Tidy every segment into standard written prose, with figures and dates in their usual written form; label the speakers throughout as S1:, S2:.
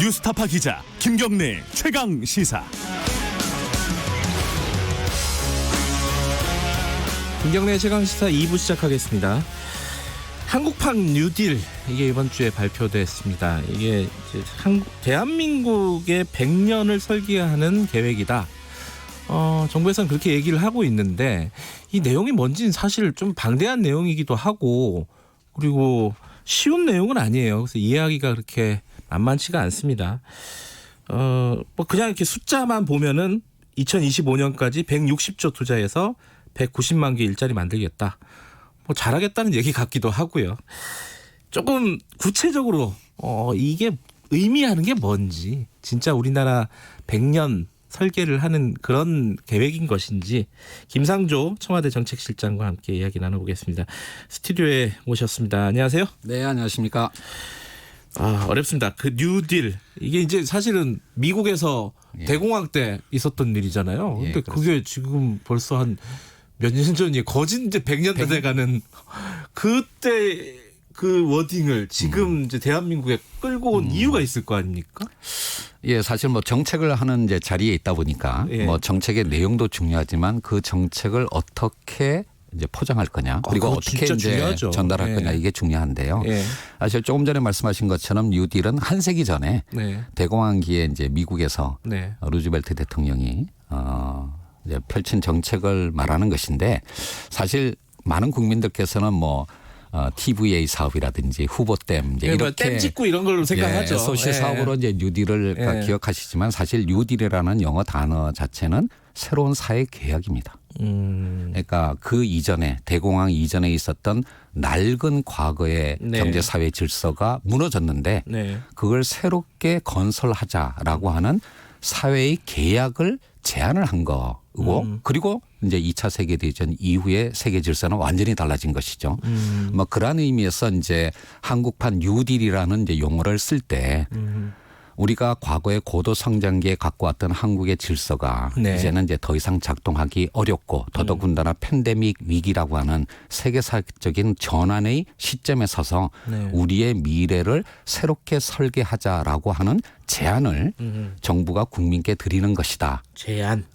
S1: 뉴스타파 기자 김경래 최강 시사.
S2: 김경래 최강 시사 2부 시작하겠습니다. 한국판 뉴딜 이게 이번 주에 발표됐습니다. 이게 이제 대한민국의 100년을 설계하는 계획이다. 정부에서는 그렇게 얘기를 하고 있는데 이 내용이 뭔지는 사실 좀 방대한 내용이기도 하고 그리고 쉬운 내용은 아니에요. 그래서 이해하기가 그렇게 만만치가 않습니다. 뭐 그냥 이렇게 숫자만 보면은 2025년까지 160조 투자해서 190만 개 일자리 만들겠다. 뭐 잘하겠다는 얘기 같기도 하고요. 조금 구체적으로 이게 의미하는 게 뭔지, 진짜 우리나라 100년 설계를 하는 그런 계획인 것인지 김상조 청와대 정책실장과 함께 이야기 나눠보겠습니다. 스튜디오에 모셨습니다. 안녕하세요.
S3: 네, 안녕하십니까.
S2: 어렵습니다. 그 뉴딜 이게 이제 사실은 미국에서 대공황 때 있었던 일이잖아요. 근데 그게 지금 벌써 한 몇 년 전이 거진 이제 100년 돼가는 그때 그 워딩을 지금 이제 대한민국에 끌고 온 이유가 있을 거 아닙니까?
S3: 예, 사실 뭐 정책을 하는 이제 자리에 있다 보니까 뭐 정책의 내용도 중요하지만 그 정책을 어떻게 이제 포장할 거냐 그리고 어떻게 이제
S2: 중요하죠.
S3: 전달할 거냐 이게 중요한데요. 사실 조금 전에 말씀하신 것처럼 뉴딜은 한 세기 전에 대공황기에 이제 미국에서 루즈벨트 대통령이 이제 펼친 정책을 말하는 것인데 사실 많은 국민들께서는 뭐 TVA 사업이라든지 후보댐 이제 이렇게
S2: 댐 짓고 이런 걸로 생각하죠.
S3: 소시 사업으로 이제 뉴딜을 기억하시지만 사실 뉴딜이라는 영어 단어 자체는 새로운 사회 계약입니다. 그러니까 그 이전에 대공황 이전에 있었던 낡은 과거의 경제 사회 질서가 무너졌는데 그걸 새롭게 건설하자라고 하는 사회의 계약을 제안을 한 거고 그리고 이제 2차 세계대전 이후에 세계 질서는 완전히 달라진 것이죠. 뭐 그런 의미에서 이제 한국판 뉴딜이라는 이제 용어를 쓸 때 우리가 과거의 고도 성장기에 갖고 왔던 한국의 질서가 이제는 이제 더 이상 작동하기 어렵고 더더군다나 팬데믹 위기라고 하는 세계사적인 전환의 시점에 서서 우리의 미래를 새롭게 설계하자라고 하는 제안을 정부가 국민께 드리는 것이다.
S2: 제안.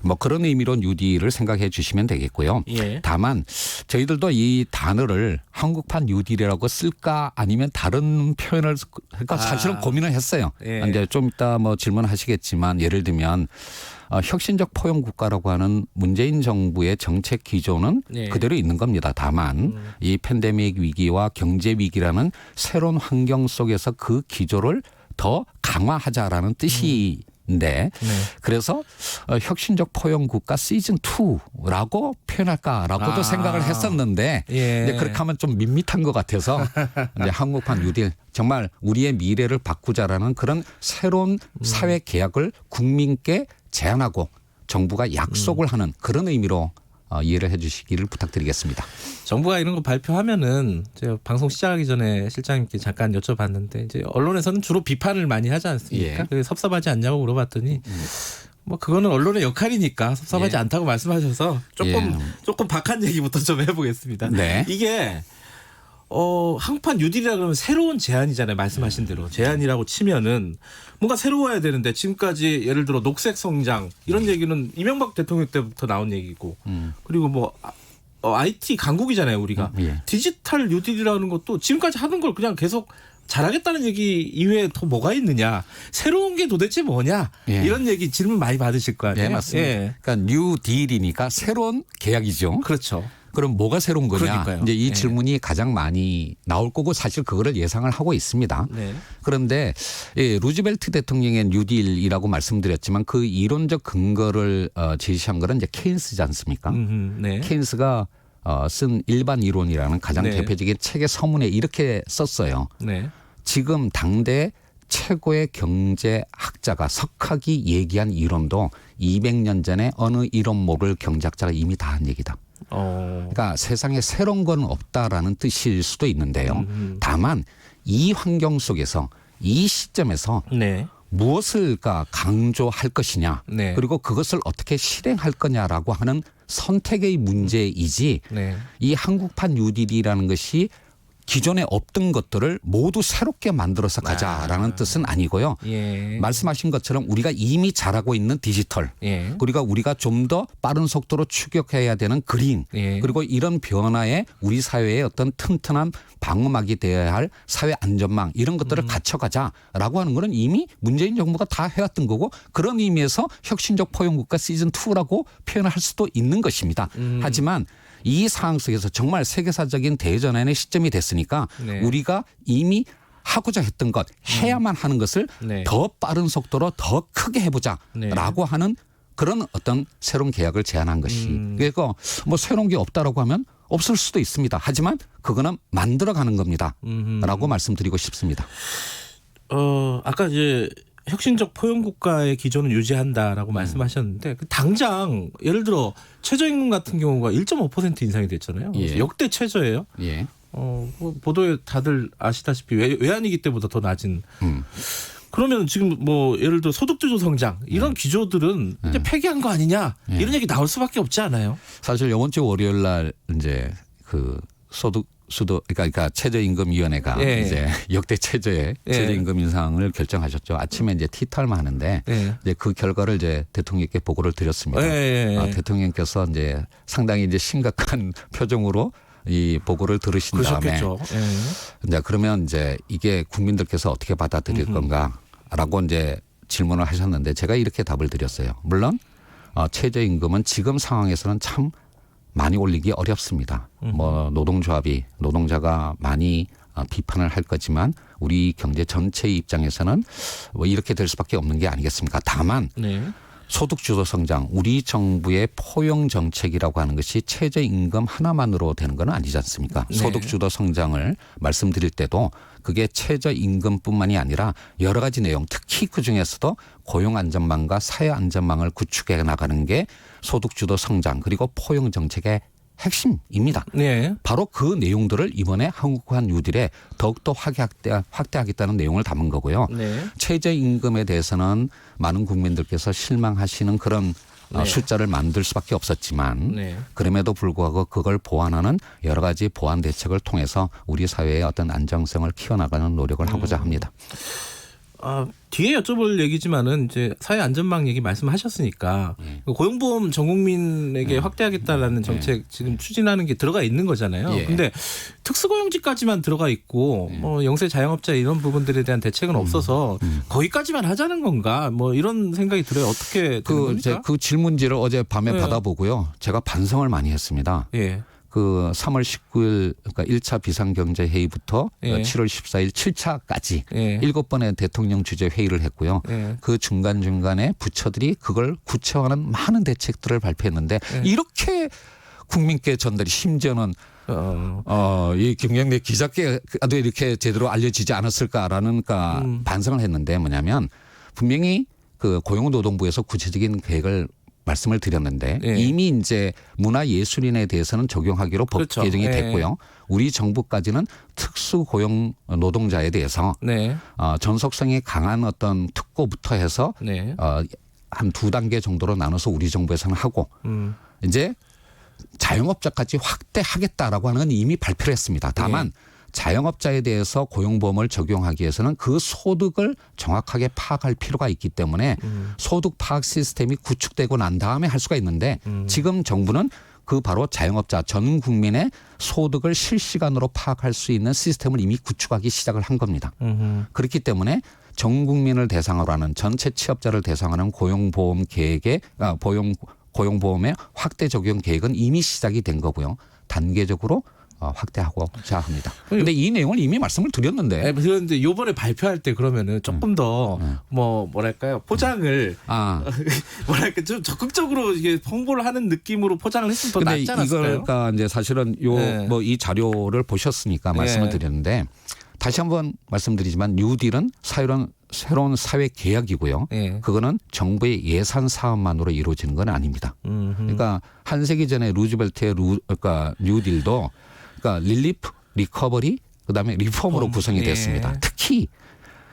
S3: 뭐 그런 의미로 뉴딜을 생각해 주시면 되겠고요. 다만 저희들도 이 단어를 한국판 뉴딜이라고 쓸까 아니면 다른 표현을 할까 사실은 고민을 했어요. 이제 좀 이따 뭐 질문하시겠지만 예를 들면 혁신적 포용 국가라고 하는 문재인 정부의 정책 기조는 그대로 있는 겁니다. 다만 이 팬데믹 위기와 경제 위기라는 새로운 환경 속에서 그 기조를 더 강화하자라는 뜻인데 그래서 혁신적 포용 국가 시즌 2라고 표현할까라고도 생각을 했었는데 이제 그렇게 하면 좀 밋밋한 것 같아서 이제 한국판 뉴딜 정말 우리의 미래를 바꾸자라는 그런 새로운 사회 계약을 국민께 제안하고 정부가 약속을 하는 그런 의미로 이해를 해 주시기를 부탁드리겠습니다.
S2: 정부가 이런 거 발표하면은 제가 방송 시작하기 전에 실장님께 잠깐 여쭤봤는데 이제 언론에서는 주로 비판을 많이 하지 않습니까? 그래서 섭섭하지 않냐고 물어봤더니 뭐 그거는 언론의 역할이니까 섭섭하지 않다고 말씀하셔서 조금 박한 얘기부터 좀 해보겠습니다. 이게 한국판 뉴딜이라 그러면 새로운 제안이잖아요. 말씀하신 대로 제안이라고 치면은 뭔가 새로워야 되는데 지금까지 예를 들어 녹색 성장 이런 얘기는 이명박 대통령 때부터 나온 얘기고 그리고 뭐 IT 강국이잖아요. 우리가 디지털 뉴딜이라는 것도 지금까지 하는 걸 그냥 계속 잘하겠다는 얘기 이외에 더 뭐가 있느냐, 새로운 게 도대체 뭐냐 이런 얘기 질문 많이 받으실 거 아니에요.
S3: 맞습니다. 그러니까 뉴딜이니까 새로운 계약이죠.
S2: 그렇죠.
S3: 그럼 뭐가 새로운 거냐?
S2: 그러니까요.
S3: 이제 이 질문이 가장 많이 나올 거고 사실 그거를 예상을 하고 있습니다. 그런데 루즈벨트 대통령의 뉴딜이라고 말씀드렸지만 그 이론적 근거를 제시한 거는 이제 케인스지 않습니까? 케인스가 쓴 일반 이론이라는 가장 대표적인 책의 서문에 이렇게 썼어요. 지금 당대 최고의 경제학자가 석학이 얘기한 이론도 200년 전에 어느 이론 모를 경제학자가 이미 다 한 얘기다. 그러니까 세상에 새로운 건 없다라는 뜻일 수도 있는데요. 다만 이 환경 속에서 이 시점에서 무엇을 강조할 것이냐 그리고 그것을 어떻게 실행할 거냐라고 하는 선택의 문제이지 이 한국판 뉴딜이라는 것이 기존에 없던 것들을 모두 새롭게 만들어서 가자라는 뜻은 아니고요.
S2: 예.
S3: 말씀하신 것처럼 우리가 이미 잘하고 있는 디지털
S2: 예.
S3: 그리고 우리가 좀 더 빠른 속도로 추격해야 되는 그린
S2: 예.
S3: 그리고 이런 변화에 우리 사회의 어떤 튼튼한 방어막이 되어야 할 사회 안전망 이런 것들을 갖춰가자라고 하는 것은 이미 문재인 정부가 다 해왔던 거고 그런 의미에서 혁신적 포용국가 시즌2라고 표현을 할 수도 있는 것입니다. 하지만 이 상황 속에서 정말 세계사적인 대전환의 시점이 됐으니까
S2: 네.
S3: 우리가 이미 하고자 했던 것 해야만 하는 것을
S2: 네.
S3: 더 빠른 속도로 더 크게 해보자라고 하는 그런 어떤 새로운 계약을 제안한 것이 그러니까 뭐 새로운 게 없다라고 하면 없을 수도 있습니다. 하지만 그거는 만들어가는 겁니다라고 말씀드리고 싶습니다.
S2: 아까 이제 혁신적 포용국가의 기조는 유지한다라고 말씀하셨는데 당장 예를 들어 최저임금 같은 경우가 1.5% 인상이 됐잖아요.
S3: 예.
S2: 역대 최저예요.
S3: 예.
S2: 뭐 보도에 다들 아시다시피 외환위기 때보다 더 낮은. 그러면 지금 뭐 예를 들어 소득주도 성장 이런 기조들은 이제 폐기한 거 아니냐 이런 얘기 나올 수밖에 없지 않아요?
S3: 사실 이번 주 월요일 날 이제 그 그러니까 최저임금위원회가
S2: 예.
S3: 이제 역대 최저의
S2: 예.
S3: 최저임금 인상을 결정하셨죠. 아침에 이제 티타임 하는데
S2: 예.
S3: 이제 그 결과를 이제 대통령께 보고를 드렸습니다.
S2: 예.
S3: 대통령께서 이제 상당히 이제 심각한 표정으로 이 보고를 들으신
S2: 그러셨겠죠.
S3: 다음에 이제 그러면 이제 이게 국민들께서 어떻게 받아들일 건가라고 이제 질문을 하셨는데 제가 이렇게 답을 드렸어요. 물론 최저임금은 지금 상황에서는 참 많이 올리기 어렵습니다. 뭐 노동자가 많이 비판을 할 거지만 우리 경제 전체의 입장에서는 뭐 이렇게 될 수밖에 없는 게 아니겠습니까? 다만
S2: 네.
S3: 소득주도 성장, 우리 정부의 포용 정책이라고 하는 것이 최저임금 하나만으로 되는 건 아니지 않습니까?
S2: 네.
S3: 소득주도 성장을 말씀드릴 때도 그게 최저임금뿐만이 아니라 여러 가지 내용, 특히 그중에서도 고용 안전망과 사회 안전망을 구축해 나가는 게 소득주도 성장 그리고 포용 정책의 핵심입니다.
S2: 네.
S3: 바로 그 내용들을 이번에 한국화 뉴딜에 더욱더 확대하겠다는 내용을 담은 거고요.
S2: 네.
S3: 최저임금에 대해서는 많은 국민들께서 실망하시는 그런 숫자를 만들 수밖에 없었지만 그럼에도 불구하고 그걸 보완하는 여러 가지 보완 대책을 통해서 우리 사회의 어떤 안정성을 키워나가는 노력을 하고자 합니다.
S2: 뒤에 여쭤볼 얘기지만은 이제 사회 안전망 얘기 말씀하셨으니까 고용보험 전 국민에게 확대하겠다라는 정책 지금 추진하는 게 들어가 있는 거잖아요. 근데 특수고용직까지만 들어가 있고 뭐 영세 자영업자 이런 부분들에 대한 대책은 없어서 거기까지만 하자는 건가? 뭐 이런 생각이 들어요. 어떻게 되는 겁니까?
S3: 그 질문지를 어제 밤에 받아보고요. 제가 반성을 많이 했습니다.
S2: 예.
S3: 그 3월 19일 그러니까 1차 비상경제회의부터 7월 14일 7차까지 7번의 대통령 주재 회의를 했고요. 그 중간중간에 부처들이 그걸 구체화하는 많은 대책들을 발표했는데 이렇게 국민께 전달이 심지어는 이 김경래 기자께도 이렇게 제대로 알려지지 않았을까라는 반성을 했는데 뭐냐면 분명히 그 고용노동부에서 구체적인 계획을 말씀을 드렸는데 이미 이제 문화예술인에 대해서는 적용하기로 법 개정이 됐고요. 우리 정부까지는 특수고용 노동자에 대해서 전속성이 강한 어떤 특고부터 해서 한 2단계 정도로 나눠서 우리 정부에서는 하고 이제 자영업자까지 확대하겠다라고 하는 건 이미 발표를 했습니다. 다만 자영업자에 대해서 고용보험을 적용하기 위해서는 그 소득을 정확하게 파악할 필요가 있기 때문에 소득 파악 시스템이 구축되고 난 다음에 할 수가 있는데 지금 정부는 그 바로 자영업자 전 국민의 소득을 실시간으로 파악할 수 있는 시스템을 이미 구축하기 시작을 한 겁니다. 그렇기 때문에 전 국민을 대상으로 하는 전체 취업자를 대상으로 하는 고용보험 계획의 고용보험의 확대 적용 계획은 이미 시작이 된 거고요. 단계적으로 확대하고자 합니다. 그런데 이 내용을 이미 말씀을 드렸는데.
S2: 그런데 이번에 발표할 때 그러면은 조금 더 뭐랄까요 포장을 뭐랄까 좀 적극적으로 이게 홍보를 하는 느낌으로 포장을 했으면 더 낫지 않았을까요?
S3: 이거가 이제 사실은 뭐 이 자료를 보셨으니까 말씀을 드렸는데 다시 한번 말씀드리지만 뉴딜은 새로운 사회 계약이고요. 그거는 정부의 예산 사업만으로 이루어지는 건 아닙니다. 그러니까 한 세기 전에 루즈벨트의 그러니까 뉴딜도 그러니까 릴리프, 리커버리, 그다음에 리폼으로 구성이 됐습니다. 특히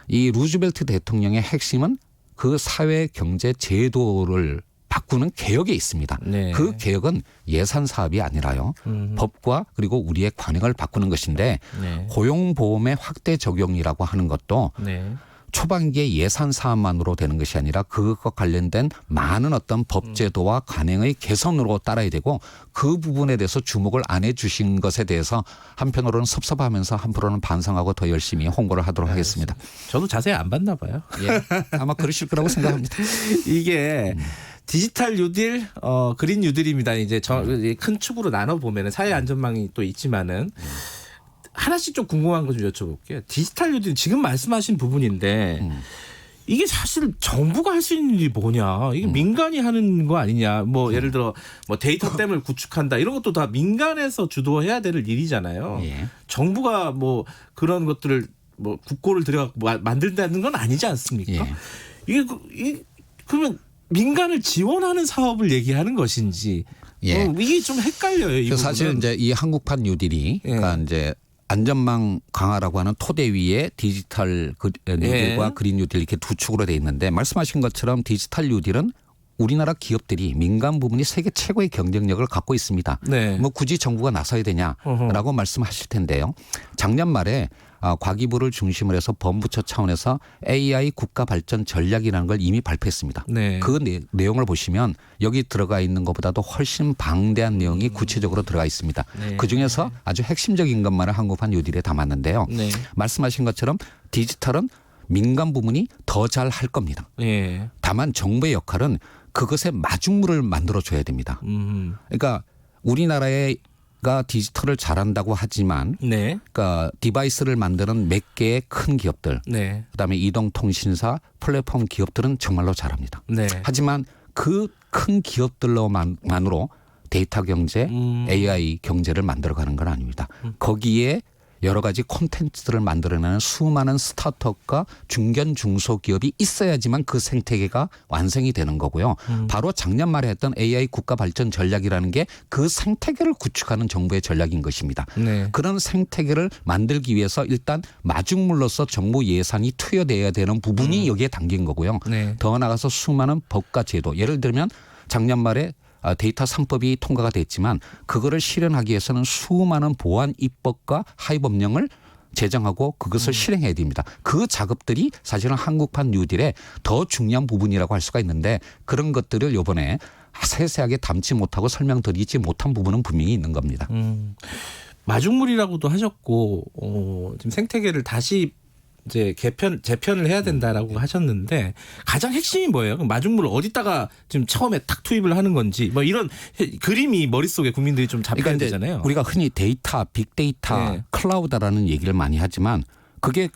S3: 이 루즈벨트 대통령의 핵심은 그 사회 경제 제도를 바꾸는 개혁에 있습니다.
S2: 네.
S3: 그 개혁은 예산 사업이 아니라요. 법과 그리고 우리의 관행을 바꾸는 것인데
S2: 네.
S3: 고용보험의 확대 적용이라고 하는 것도
S2: 네.
S3: 초반기에 예산 사업만으로 되는 것이 아니라 그것과 관련된 많은 어떤 법제도와 관행의 개선으로 따라야 되고 그 부분에 대해서 주목을 안 해 주신 것에 대해서 한편으로는 섭섭하면서 한편으로는 반성하고 더 열심히 홍보를 하도록 하겠습니다.
S2: 저도 자세히 안 봤나 봐요.
S3: 예, 아마 그러실 거라고 생각합니다.
S2: 이게 디지털 뉴딜, 그린 뉴딜입니다. 이제 큰 축으로 나눠 보면은 사회 안전망이 또 있지만은 하나씩 좀 궁금한 거 좀 여쭤볼게요. 디지털 뉴딜 지금 말씀하신 부분인데 이게 사실 정부가 할 수 있는 일이 뭐냐? 이게 민간이 하는 거 아니냐? 뭐 예를 들어 뭐 데이터댐을 구축한다 이런 것도 다 민간에서 주도해야 될 일이잖아요.
S3: 예.
S2: 정부가 뭐 그런 것들을 뭐 국고를 들여갖고 만든다는 건 아니지 않습니까?
S3: 예.
S2: 이게 그러면 민간을 지원하는 사업을 얘기하는 것인지
S3: 예.
S2: 이게 좀 헷갈려요. 이
S3: 사실
S2: 부분은.
S3: 이제 이 한국판 뉴딜이
S2: 예.
S3: 그러니까 이제 안전망 강화라고 하는 토대 위에 디지털 뉴딜과
S2: 예.
S3: 그린 뉴딜 이렇게 두 축으로 돼 있는데 말씀하신 것처럼 디지털 뉴딜은 우리나라 기업들이 민간 부문이 세계 최고의 경쟁력을 갖고 있습니다.
S2: 네.
S3: 뭐 굳이 정부가 나서야 되냐라고 말씀하실 텐데요. 작년 말에 과기부를 중심으로 해서 범부처 차원에서 AI 국가 발전 전략이라는 걸 이미 발표했습니다.
S2: 네.
S3: 그 내용을 보시면 여기 들어가 있는 것보다도 훨씬 방대한 내용이 구체적으로 들어가 있습니다.
S2: 네.
S3: 그중에서 아주 핵심적인 것만을 한국판 뉴딜에 담았는데요.
S2: 네.
S3: 말씀하신 것처럼 디지털은 민간 부문이 더 잘 할 겁니다.
S2: 예.
S3: 다만 정부의 역할은 그것의 마중물을 만들어줘야 됩니다. 그러니까 우리나라가 디지털을 잘한다고 하지만
S2: 네.
S3: 그러니까 디바이스를 만드는 몇 개의 큰 기업들
S2: 네.
S3: 그다음에 이동통신사 플랫폼 기업들은 정말로 잘합니다.
S2: 네.
S3: 하지만 그 큰 기업들로만으로 데이터 경제, AI 경제를 만들어가는 건 아닙니다. 거기에 여러 가지 콘텐츠들을 만들어내는 수많은 스타트업과 중견 중소기업이 있어야지만 그 생태계가 완성이 되는 거고요. 바로 작년 말에 했던 AI 국가 발전 전략이라는 게 그 생태계를 구축하는 정부의 전략인 것입니다.
S2: 네.
S3: 그런 생태계를 만들기 위해서 일단 마중물로서 정부 예산이 투여돼야 되는 부분이 여기에 담긴 거고요.
S2: 네.
S3: 더 나아가서 수많은 법과 제도 예를 들면 작년 말에 데이터 3법이 통과가 됐지만 그거를 실현하기 위해서는 수많은 보안 입법과 하위법령을 제정하고 그것을 실행해야 됩니다. 그 작업들이 사실은 한국판 뉴딜의 더 중요한 부분이라고 할 수가 있는데 그런 것들을 이번에 세세하게 담지 못하고 설명드리지 못한 부분은 분명히 있는 겁니다.
S2: 마중물이라고도 하셨고 지금 생태계를 다시 이제 재편을 해야 된다라고 하셨는데 가장 핵심이 뭐예요? 그럼 마중물을 어디다가 지금 처음에 탁 투입을 하는 건지 뭐 이런 그림이 머릿속에 국민들이 좀 잡혀야
S3: 그러니까
S2: 되잖아요.
S3: 우리가 흔히 데이터, 빅데이터,
S2: 네.
S3: 클라우드라는 얘기를 많이 하지만 그게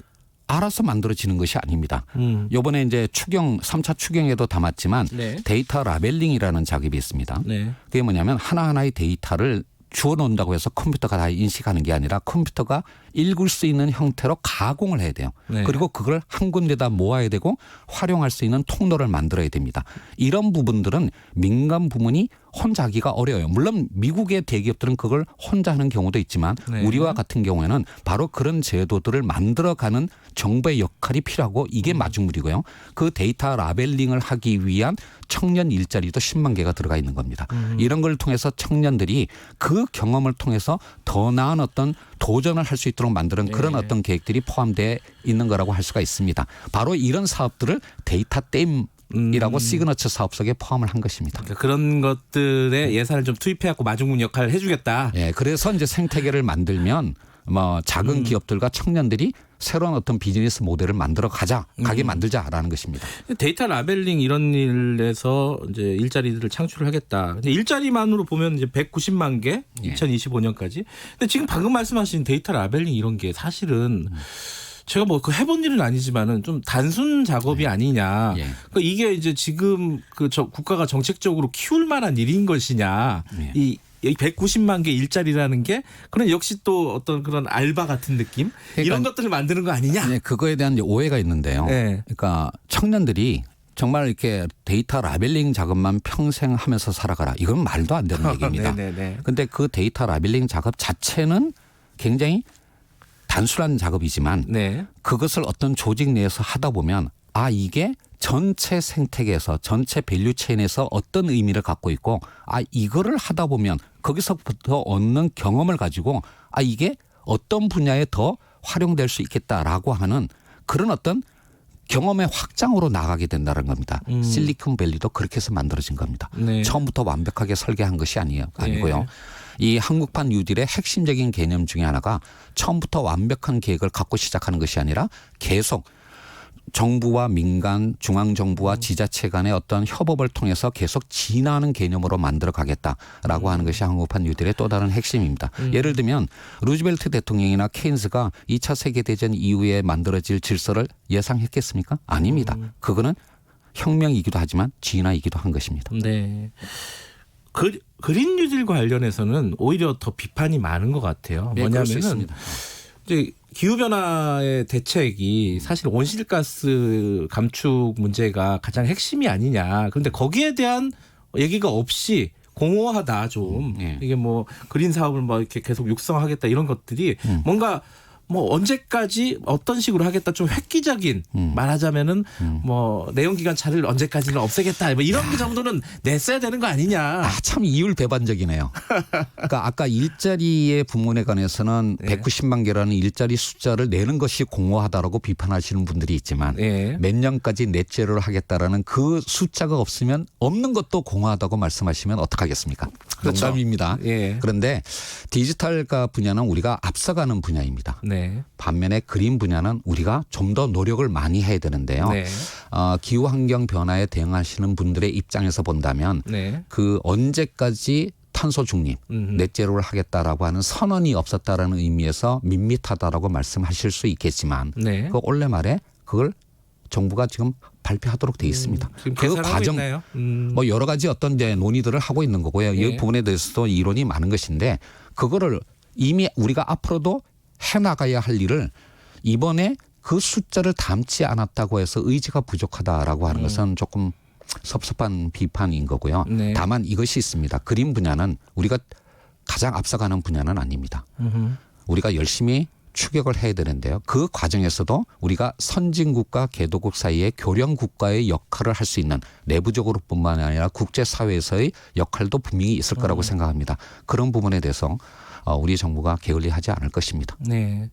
S3: 알아서 만들어지는 것이 아닙니다. 이번에 이제 3차 추경에도 담았지만
S2: 네.
S3: 데이터 라벨링이라는 작업이 있습니다.
S2: 네.
S3: 그게 뭐냐면 하나하나의 데이터를 주워 놓는다고 해서 컴퓨터가 다 인식하는 게 아니라 컴퓨터가 읽을 수 있는 형태로 가공을 해야 돼요.
S2: 네.
S3: 그리고 그걸 한 군데다 모아야 되고 활용할 수 있는 통로를 만들어야 됩니다. 이런 부분들은 민간 부문이 혼자 하기가 어려워요. 물론 미국의 대기업들은 그걸 혼자 하는 경우도 있지만
S2: 네.
S3: 우리와 같은 경우에는 바로 그런 제도들을 만들어가는 정부의 역할이 필요하고 이게 마중물이고요. 그 데이터 라벨링을 하기 위한 청년 일자리도 10만 개가 들어가 있는 겁니다. 이런 걸 통해서 청년들이 그 경험을 통해서 더 나은 어떤 도전을 할 수 있도록 만드는 그런 어떤 계획들이 포함되어 있는 거라고 할 수가 있습니다. 바로 이런 사업들을 데이터 댐이라고 시그너처 사업 속에 포함을 한 것입니다.
S2: 그러니까 그런 것들에 예산을 좀 투입해갖고 마중물 역할을 해주겠다.
S3: 예, 그래서 이제 생태계를 만들면 뭐 작은 기업들과 청년들이 새로운 어떤 비즈니스 모델을 가게 만들자라는 것입니다.
S2: 데이터 라벨링 이런 일에서 이제 일자리들을 창출을 하겠다. 근데 일자리만으로 보면 이제 190만 개 2025년까지. 근데 지금 방금 말씀하신 데이터 라벨링 이런 게 사실은 제가 뭐 그 해본 일은 아니지만은 좀 단순 작업이 아니냐.
S3: 예.
S2: 그러니까 이게 이제 지금 국가가 정책적으로 키울 만한 일인 것이냐.
S3: 예.
S2: 이 190만 개 일자리라는 게 그런 역시 또 어떤 그런 알바 같은 느낌
S3: 그러니까
S2: 이런 것들을 만드는 거 아니냐.
S3: 네, 그거에 대한 이제 오해가 있는데요.
S2: 네.
S3: 그러니까 청년들이 정말 이렇게 데이터 라벨링 작업만 평생 하면서 살아가라. 이건 말도 안 되는 얘기입니다. 그런데 그 데이터 라벨링 작업 자체는 굉장히 단순한 작업이지만
S2: 네.
S3: 그것을 어떤 조직 내에서 하다 보면 이게 전체 생태계에서 전체 밸류 체인에서 어떤 의미를 갖고 있고 이거를 하다 보면 거기서부터 얻는 경험을 가지고 이게 어떤 분야에 더 활용될 수 있겠다라고 하는 그런 어떤 경험의 확장으로 나가게 된다는 겁니다. 실리콘밸리도 그렇게 해서 만들어진 겁니다.
S2: 네.
S3: 처음부터 완벽하게 설계한 것이 아니고요.
S2: 네.
S3: 이 한국판 뉴딜의 핵심적인 개념 중에 하나가 처음부터 완벽한 계획을 갖고 시작하는 것이 아니라 계속 정부와 민간, 중앙정부와 지자체 간의 어떤 협업을 통해서 계속 진화하는 개념으로 만들어 가겠다라고 하는 것이 한국판 뉴딜의 또 다른 핵심입니다. 예를 들면 루즈벨트 대통령이나 케인스가 2차 세계대전 이후에 만들어질 질서를 예상했겠습니까? 아닙니다. 그거는 혁명이기도 하지만 진화이기도 한 것입니다.
S2: 네. 그린 뉴딜 관련해서는 오히려 더 비판이 많은 것 같아요.
S3: 네,
S2: 뭐냐면은 이제 기후변화의 대책이 사실 온실가스 감축 문제가 가장 핵심이 아니냐. 그런데 거기에 대한 얘기가 없이 공허하다 좀. 이게 뭐 그린 사업을 뭐 이렇게 계속 육성하겠다 이런 것들이 뭔가 뭐 언제까지 어떤 식으로 하겠다 좀 획기적인 말하자면은 뭐 내연기관차를 언제까지는 없애겠다 뭐 이런 게 정도는 냈어야 되는 거 아니냐.
S3: 참 이율배반적이네요. 그러니까 아까 일자리의 부문에 관해서는
S2: 네.
S3: 190만 개라는 일자리 숫자를 내는 것이 공허하다라고 비판하시는 분들이 있지만
S2: 네.
S3: 몇 년까지 넷제로를 하겠다라는 그 숫자가 없으면 없는 것도 공허하다고 말씀하시면 어떡하겠습니까?
S2: 그렇죠.
S3: 농담입니다.
S2: 예.
S3: 그런데 디지털화 분야는 우리가 앞서가는 분야입니다.
S2: 네.
S3: 반면에 그린 분야는 우리가 좀 더 노력을 많이 해야 되는데요.
S2: 네.
S3: 기후환경 변화에 대응하시는 분들의 입장에서 본다면
S2: 네.
S3: 그 언제까지 탄소 중립, 넷제로를 하겠다라고 하는 선언이 없었다라는 의미에서 밋밋하다라고 말씀하실 수 있겠지만
S2: 네.
S3: 그 올해 말에 그걸 정부가 지금 발표하도록 돼 있습니다.
S2: 지금
S3: 그
S2: 계산하고
S3: 과정
S2: 있나요?
S3: 뭐 여러 가지 어떤 이제 논의들을 하고 있는 거고요. 이 부분에 대해서도 이론이 많은 것인데 그거를 이미 우리가 앞으로도 해나가야 할 일을 이번에 그 숫자를 담지 않았다고 해서 의지가 부족하다라고 하는 것은 조금 섭섭한 비판인 거고요.
S2: 네.
S3: 다만 이것이 있습니다. 그린 분야는 우리가 가장 앞서가는 분야는 아닙니다. 우리가 열심히 추격을 해야 되는데요. 그 과정에서도 우리가 선진국과 개도국 사이의 교련 국가의 역할을 할 수 있는 내부적으로뿐만 아니라 국제사회에서의 역할도 분명히 있을 거라고 생각합니다. 그런 부분에 대해서 우리 정부가 게을리하지 않을 것입니다.
S2: 네.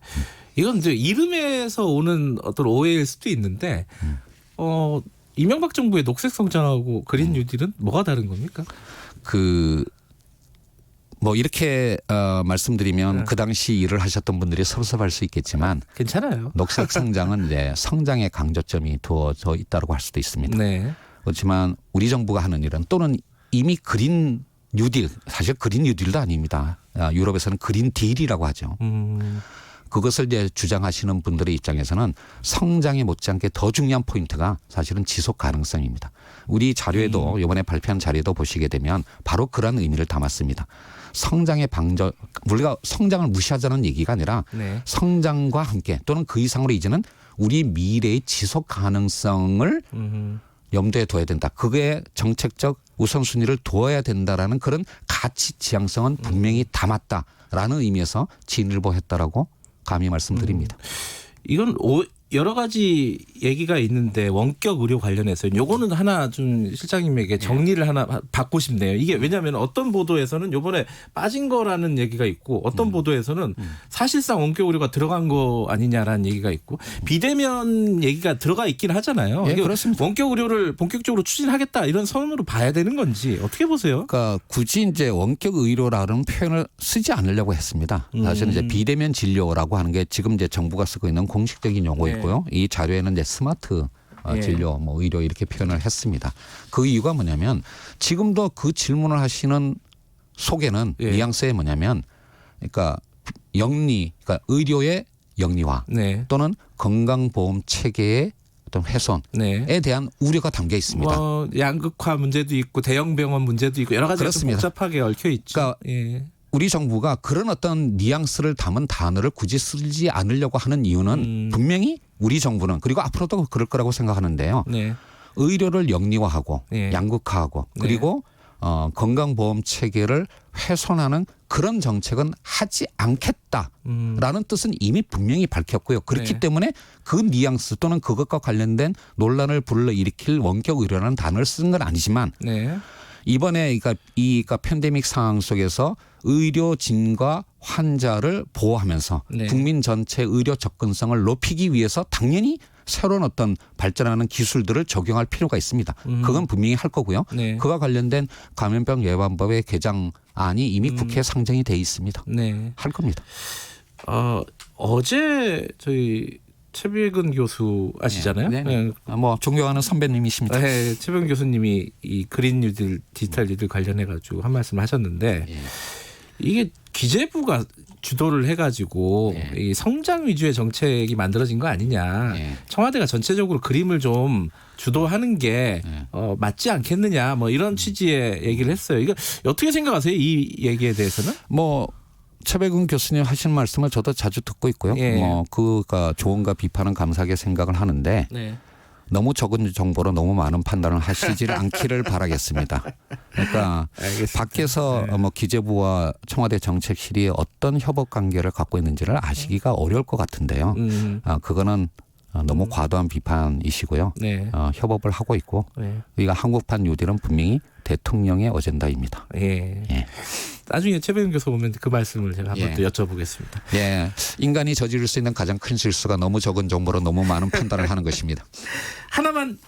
S2: 이건 이제 이름에서 오는 어떤 오해일 수도 있는데 이명박 정부의 녹색 성장하고 그린 뉴딜은 뭐가 다른 겁니까?
S3: 뭐 이렇게 말씀드리면 그 당시 일을 하셨던 분들이 섭섭할 수 있겠지만
S2: 괜찮아요.
S3: 녹색 성장은 이제 성장의 강조점이 두어져 있다고 할 수도 있습니다.
S2: 네.
S3: 그렇지만 우리 정부가 하는 일은 또는 이미 그린 뉴딜 사실 그린 뉴딜도 아닙니다. 유럽에서는 그린 딜이라고 하죠. 그것을 이제 주장하시는 분들의 입장에서는 성장에 못지않게 더 중요한 포인트가 사실은 지속 가능성입니다. 우리 자료에도 이번에 발표한 자료도 보시게 되면 바로 그런 의미를 담았습니다. 성장의 방저 우리가 성장을 무시하자는 얘기가 아니라
S2: 네.
S3: 성장과 함께 또는 그 이상으로 이제는 우리 미래의 지속 가능성을 염두에 둬야 된다. 그게 정책적 우선순위를 두어야 된다라는 그런 가치 지향성은 분명히 담았다라는 의미에서 진일보했다라고 감히 말씀드립니다.
S2: 이건 여러 가지 얘기가 있는데 원격 의료 관련해서 요거는 하나 좀 실장님에게 정리를 하나 받고 싶네요. 이게 왜냐하면 어떤 보도에서는 요번에 빠진 거라는 얘기가 있고 어떤 보도에서는 사실상 원격 의료가 들어간 거 아니냐라는 얘기가 있고 비대면 얘기가 들어가 있긴 하잖아요.
S3: 예,
S2: 이게
S3: 그렇습니다.
S2: 원격 의료를 본격적으로 추진하겠다 이런 선언으로 봐야 되는 건지 어떻게 보세요?
S3: 그러니까 굳이 이제 원격 의료라는 표현을 쓰지 않으려고 했습니다. 사실은 이제 비대면 진료라고 하는 게 지금 이제 정부가 쓰고 있는 공식적인 용어이고요. 이 자료에는 이제 스마트 진료, 뭐 의료 이렇게 표현을 했습니다. 그 이유가 뭐냐면 지금도 그 질문을 하시는 속에는 뉘앙스에 뭐냐면, 그러니까 그러니까 의료의 영리화 또는 건강보험 체계의 어떤 훼손에 대한 우려가 담겨 있습니다.
S2: 양극화 문제도 있고 대형 병원 문제도 있고 여러 가지가 좀 복잡하게 얽혀 있죠.
S3: 그러니까 우리 정부가 그런 어떤 뉘앙스를 담은 단어를 굳이 쓰지 않으려고 하는 이유는 분명히 우리 정부는 그리고 앞으로도 그럴 거라고 생각하는데요. 의료를 영리화하고 양극화하고 그리고 건강보험 체계를 훼손하는 그런 정책은 하지 않겠다라는 뜻은 이미 분명히 밝혔고요. 그렇기
S2: 네.
S3: 때문에 그 뉘앙스 또는 그것과 관련된 논란을 불러일으킬 원격 의료라는 단어를 쓴 건 아니지만
S2: 네.
S3: 이번에 그러니까 팬데믹 상황 속에서 의료진과 환자를 보호하면서
S2: 네.
S3: 국민 전체 의료 접근성을 높이기 위해서 당연히 새로운 어떤 발전하는 기술들을 적용할 필요가 있습니다. 그건 분명히 할 거고요.
S2: 네.
S3: 그와 관련된 감염병 예방법의 개정안이 이미 국회에 상정이 돼 있습니다.
S2: 네.
S3: 할 겁니다.
S2: 어제 저희 최백은 교수 아시잖아요.
S3: 네. 네. 뭐 존경하는 선배님이십니다.
S2: 네, 최백은 교수님이 이 그린 뉴딜, 디지털 뉴딜 관련해 가지고 한 말씀 하셨는데
S3: 예.
S2: 이게 기재부가 주도를 해가지고
S3: 예.
S2: 이 성장 위주의 정책이 만들어진 거 아니냐.
S3: 예.
S2: 청와대가 전체적으로 그림을 좀 주도하는 게 맞지 않겠느냐. 뭐 이런 취지의 얘기를 했어요. 이거 어떻게 생각하세요? 이 얘기에 대해서는?
S3: 뭐 최백은 교수님 하신 말씀을 저도 자주 듣고 있고요.
S2: 예.
S3: 뭐 그가 조언과 비판은 감사하게 생각을 하는데
S2: 네.
S3: 너무 적은 정보로 너무 많은 판단을 하시지를 않기를 바라겠습니다. 그러니까
S2: 알겠습니다.
S3: 밖에서
S2: 네.
S3: 뭐 기재부와 청와대 정책실이 어떤 협업 관계를 갖고 있는지를 아시기가 어려울 것 같은데요. 그거는 너무 과도한 비판이시고요.
S2: 네.
S3: 협업을 하고 있고
S2: 네.
S3: 우리가 한국판 뉴딜은 분명히 대통령의 어젠다입니다.
S2: 예.
S3: 예.
S2: 나중에 최백은 교수 오면 그 말씀을 제가 한번
S3: 예.
S2: 또 여쭤보겠습니다.
S3: 예, 인간이 저지를 수 있는 가장 큰 실수가 너무 적은 정보로 너무 많은 판단을 하는 것입니다.
S2: 하나만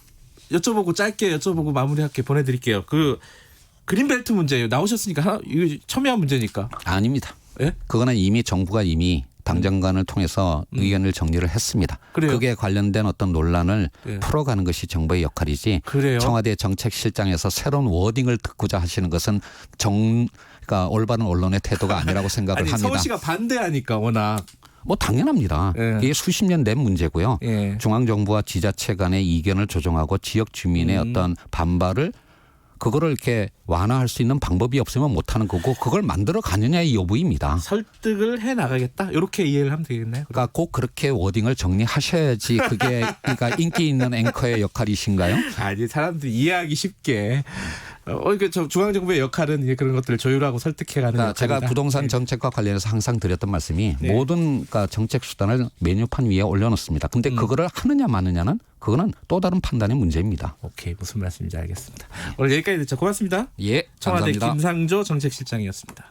S2: 여쭤보고 짧게 여쭤보고 마무리할게 보내드릴게요. 그 그린벨트 문제 나오셨으니까 이거 첨예한 문제니까.
S3: 아닙니다.
S2: 예?
S3: 그거는 이미 정부가 이미 당정간을 통해서 의견을 정리를 했습니다.
S2: 그래요?
S3: 그게 관련된 어떤 논란을
S2: 예.
S3: 풀어가는 것이 정부의 역할이지.
S2: 그래요?
S3: 청와대 정책실장에서 새로운 워딩을 듣고자 하시는 것은 그러니까 올바른 언론의 태도가 아니라고 생각을
S2: 아니,
S3: 합니다.
S2: 서울시가 반대하니까 워낙.
S3: 뭐 당연합니다.
S2: 예.
S3: 이게 수십 년 된 문제고요.
S2: 예.
S3: 중앙정부와 지자체 간의 이견을 조정하고 지역 주민의 어떤 반발을 그거를 이렇게 완화할 수 있는 방법이 없으면 못하는 거고 그걸 만들어 가느냐의 여부입니다.
S2: 설득을 해 나가겠다. 이렇게 이해를 하면 되겠네요.
S3: 그러니까 꼭 그렇게 워딩을 정리하셔야지 그게 그러니까 인기 있는 앵커의 역할이신가요?
S2: 아니 사람들이 이해하기 쉽게. 그러니까 저 중앙정부의 역할은 이제 그런 것들을 조율하고 설득해가는
S3: 그러니까
S2: 역할이다.
S3: 제가 부동산
S2: 네.
S3: 정책과 관련해서 항상 드렸던 말씀이
S2: 네.
S3: 모든 그러니까 정책 수단을 메뉴판 위에 올려놓습니다. 근데 그거를 하느냐 마느냐는 그거는 또 다른 판단의 문제입니다.
S2: 오케이 무슨 말씀인지 알겠습니다. 오늘 여기까지 듣죠. 고맙습니다.
S3: 예,
S2: 청와대
S3: 감사합니다.
S2: 김상조 정책실장이었습니다.